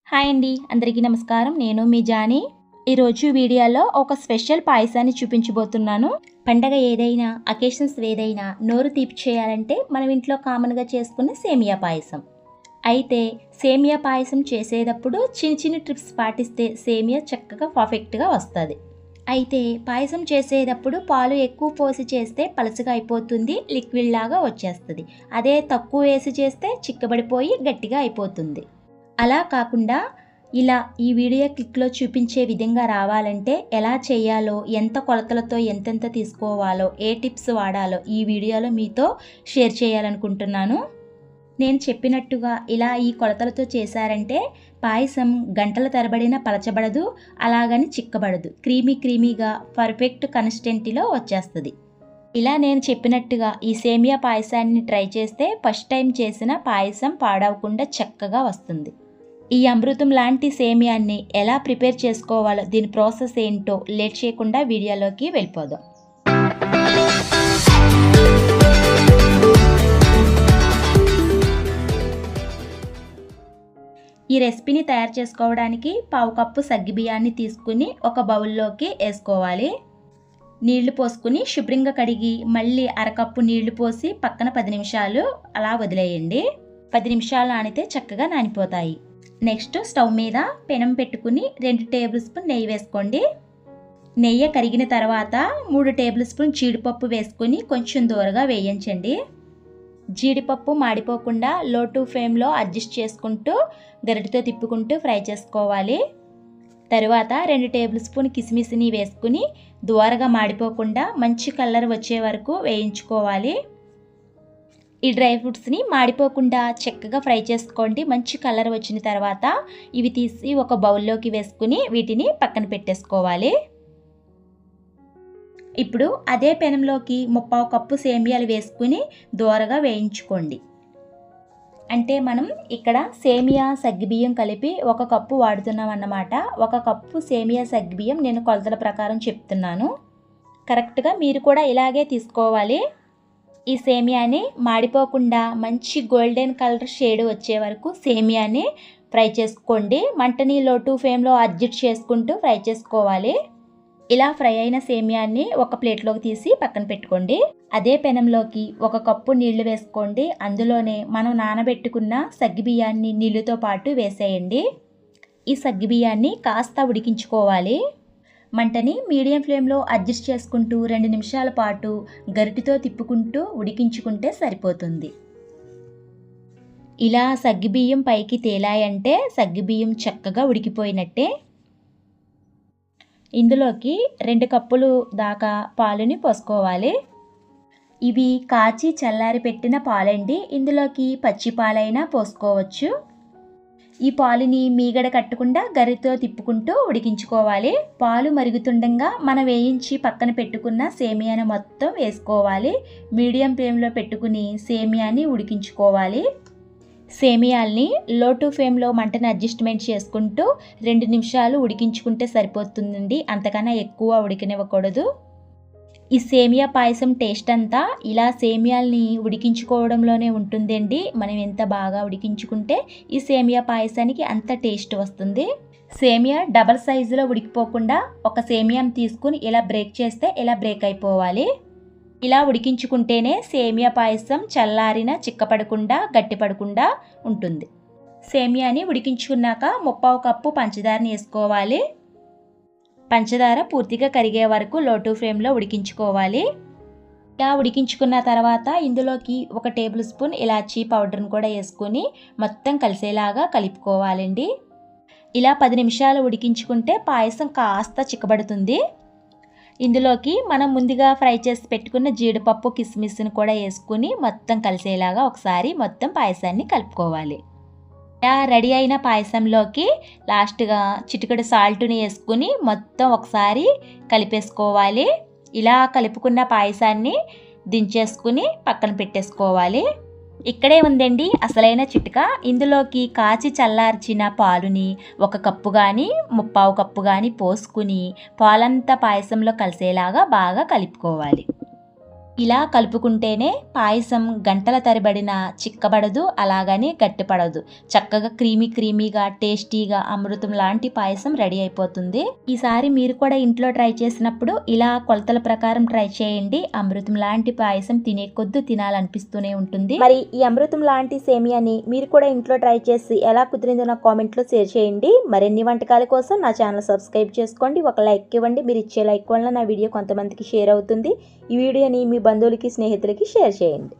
Hi అండి, అందరికీ నమస్కారం. నేను మీ జానీ. ఈరోజు వీడియోలో ఒక స్పెషల్ పాయసాన్ని చూపించబోతున్నాను. పండగ ఏదైనా, అకేషన్స్ ఏదైనా నోరు తీపి చేయాలంటే మనం ఇంట్లో కామన్గా చేసుకునే సేమియా పాయసం. అయితే సేమియా పాయసం చేసేటప్పుడు చిన్న చిన్న ట్రిప్స్ పాటిస్తే సేమియా చక్కగా పర్ఫెక్ట్గా వస్తుంది. అయితే పాయసం చేసేటప్పుడు పాలు ఎక్కువ పోసి చేస్తే పలచగా అయిపోతుంది, లిక్విడ్ లాగా వచ్చేస్తుంది. అదే తక్కువ వేసి చేస్తే చిక్కబడిపోయి గట్టిగా అయిపోతుంది. అలా కాకుండా ఇలా ఈ వీడియో క్లిక్లో చూపించే విధంగా రావాలంటే ఎలా చేయాలో, ఎంత కొలతలతో ఎంతెంత తీసుకోవాలో, ఏ టిప్స్ వాడాలో ఈ వీడియోలో మీతో షేర్ చేయాలనుకుంటున్నాను. నేను చెప్పినట్టుగా ఇలా ఈ కొలతలతో చేశారంటే పాయసం గంటల తరబడిన పలచబడదు, అలాగని చిక్కబడదు. క్రీమీగా పర్ఫెక్ట్ కన్సిస్టెన్సీలో వచ్చేస్తుంది. ఇలా నేను చెప్పినట్టుగా ఈ సేమియా పాయసాన్ని ట్రై చేస్తే ఫస్ట్ టైం చేసిన పాయసం పాడవకుండా చక్కగా వస్తుంది. ఈ అమృతం లాంటి సేమియాన్ని ఎలా ప్రిపేర్ చేసుకోవాలో, దీని ప్రాసెస్ ఏంటో లేట్ చేయకుండా వీడియోలోకి వెళ్ళిపోదాం. ఈ రెసిపీని తయారు చేసుకోవడానికి పావు కప్పు సగ్గుబియ్యాన్ని తీసుకుని ఒక బౌల్లోకి వేసుకోవాలి. నీళ్లు పోసుకుని శుభ్రంగా కడిగి మళ్ళీ అరకప్పు నీళ్లు పోసి పక్కన 10 నిమిషాలు అలా వదిలేయండి. 10 నిమిషాలు నానితే చక్కగా నానిపోతాయి. నెక్స్ట్ స్టవ్ మీద పెనం పెట్టుకుని 2 టేబుల్ స్పూన్ నెయ్యి వేసుకోండి. నెయ్యి కరిగిన తర్వాత 3 టేబుల్ స్పూన్ జీడిపప్పు వేసుకుని కొంచెం దూరగా వేయించండి. జీడిపప్పు మాడిపోకుండా లో టు ఫ్లేమ్లో అడ్జస్ట్ చేసుకుంటూ గరిటెతో తిప్పుకుంటూ ఫ్రై చేసుకోవాలి. తర్వాత 2 టేబుల్ స్పూన్ కిస్మిస్ని వేసుకుని దూరగా మాడిపోకుండా మంచి కలర్ వచ్చే వరకు వేయించుకోవాలి. ఈ డ్రై ఫ్రూట్స్ని మాడిపోకుండా చక్కగా ఫ్రై చేసుకోండి. మంచి కలర్ వచ్చిన తర్వాత ఇవి తీసి ఒక బౌల్లోకి వేసుకుని వీటిని పక్కన పెట్టేసుకోవాలి. ఇప్పుడు అదే పెనంలోకి 3/4 కప్పు సేమియాలు వేసుకుని దూరగా వేయించుకోండి. అంటే మనం ఇక్కడ సేమియా సగ్గుబియ్యం కలిపి 1 కప్పు వాడుతున్నాం అన్నమాట. 1 కప్పు సేమియా సగ్గుబియ్యం నేను కొలతల ప్రకారం చెప్తున్నాను. కరెక్ట్గా మీరు కూడా ఇలాగే తీసుకోవాలి. ఈ సేమియాని మాడిపోకుండా మంచి గోల్డెన్ కలర్ షేడ్ వచ్చే వరకు సేమియాని ఫ్రై చేసుకోండి. మంటని లో టు ఫ్లేమ్లో అడ్జస్ట్ చేసుకుంటూ ఫ్రై చేసుకోవాలి. ఇలా ఫ్రై అయిన సేమియాని ఒక ప్లేట్లోకి తీసి పక్కన పెట్టుకోండి. అదే పెనంలోకి 1 కప్పు నీళ్లు వేసుకోండి. అందులోనే మనం నానబెట్టుకున్న సగ్గుబియ్యాన్ని నీళ్ళతో పాటు వేసేయండి. ఈ సగ్గుబియ్యాన్ని కాస్త ఉడికించుకోవాలి. మంటని మీడియం ఫ్లేమ్లో అడ్జస్ట్ చేసుకుంటూ 2 నిమిషాల పాటు గరిటెతో తిప్పుకుంటూ ఉడికించుకుంటే సరిపోతుంది. ఇలా సగ్గుబియ్యం పైకి తేలాయంటే సగ్గుబియ్యం చక్కగా ఉడికిపోయినట్టే. ఇందులోకి 2 కప్పులు దాకా పాలుని పోసుకోవాలి. ఇవి కాచి చల్లారి పెట్టిన పాలండి. ఇందులోకి పచ్చి పాలైనా పోసుకోవచ్చు. ఈ పాలుని మీగడ కట్టకుండా గరితో తిప్పుకుంటూ ఉడికించుకోవాలి. పాలు మరుగుతుండగా మనం వేయించి పక్కన పెట్టుకున్న సేమియాని మొత్తం వేసుకోవాలి. మీడియం ఫ్లేమ్లో పెట్టుకుని సేమియాని ఉడికించుకోవాలి. సేమియాల్ని లో టు ఫ్లేమ్లో మంటను అడ్జస్ట్మెంట్ చేసుకుంటూ 2 నిమిషాలు ఉడికించుకుంటే సరిపోతుందండి. అంతకన్నా ఎక్కువ ఉడికనివ్వకూడదు. ఈ సేమియా పాయసం టేస్ట్ అంతా ఇలా సేమియాల్ని ఉడికించుకోవడంలోనే ఉంటుందండి. మనం ఎంత బాగా ఉడికించుకుంటే ఈ సేమియా పాయసానికి అంత టేస్ట్ వస్తుంది. సేమియా డబల్ సైజులో ఉడికిపోకుండా ఒక సేమియాని తీసుకుని ఇలా బ్రేక్ చేస్తే ఇలా బ్రేక్ అయిపోవాలి. ఇలా ఉడికించుకుంటేనే సేమియా పాయసం చల్లారిన చిక్కపడకుండా గట్టిపడకుండా ఉంటుంది. సేమియాని ఉడికించుకున్నాక 3/4 కప్పు పంచదారని వేసుకోవాలి. పంచదార పూర్తిగా కరిగే వరకు లో టు ఫ్లేమ్లో ఉడికించుకోవాలి. ఇలా ఉడికించుకున్న తర్వాత ఇందులోకి 1 టేబుల్ స్పూన్ ఇలాచీ పౌడర్ని కూడా వేసుకుని మొత్తం కలిసేలాగా కలుపుకోవాలండి. ఇలా 10 నిమిషాలు ఉడికించుకుంటే పాయసం కాస్త చిక్కబడుతుంది. ఇందులోకి మనం ముందుగా ఫ్రై చేసి పెట్టుకున్న జీడిపప్పు కిస్మిస్ని కూడా వేసుకుని మొత్తం కలిసేలాగా ఒకసారి మొత్తం పాయసాన్ని కలుపుకోవాలి. ఇలా రెడీ అయిన పాయసంలోకి లాస్ట్గా చిటికెడు సాల్ట్ని వేసుకుని మొత్తం ఒకసారి కలిపేసుకోవాలి. ఇలా కలుపుకున్న పాయసాన్ని దించేసుకుని పక్కన పెట్టేసుకోవాలి. ఇక్కడే ఉందండి అసలైన చిట్కా. ఇందులోకి కాచి చల్లార్చిన పాలుని 1 కప్పు కానీ 3/4 కప్పు కానీ పోసుకుని పాలంతా పాయసంలో కలిసేలాగా బాగా కలుపుకోవాలి. ఇలా కలుపుకుంటేనే పాయసం గంటల తరబడిన చిక్కబడదు, అలాగని గట్టిపడదు. చక్కగా క్రీమీగా టేస్టీగా అమృతం లాంటి పాయసం రెడీ అయిపోతుంది. ఈసారి మీరు కూడా ఇంట్లో ట్రై చేసినప్పుడు ఇలా కొలతల ప్రకారం ట్రై చేయండి. అమృతం లాంటి పాయసం తినే కొద్ది తినాలనిపిస్తూనే ఉంటుంది. మరి ఈ అమృతం లాంటి సేమియాని మీరు కూడా ఇంట్లో ట్రై చేసి ఎలా కుదిరిందో నా కామెంట్లో షేర్ చేయండి. మరిన్ని వంటకాల కోసం నా ఛానల్ సబ్స్క్రైబ్ చేసుకోండి. ఒక లైక్ ఇవ్వండి. మీరు ఇచ్చే లైక్ వల్ల నా వీడియో కొంతమందికి షేర్ అవుతుంది. ఈ వీడియోని మీ బంధువులకి, స్నేహితులకి షేర్ చేయండి.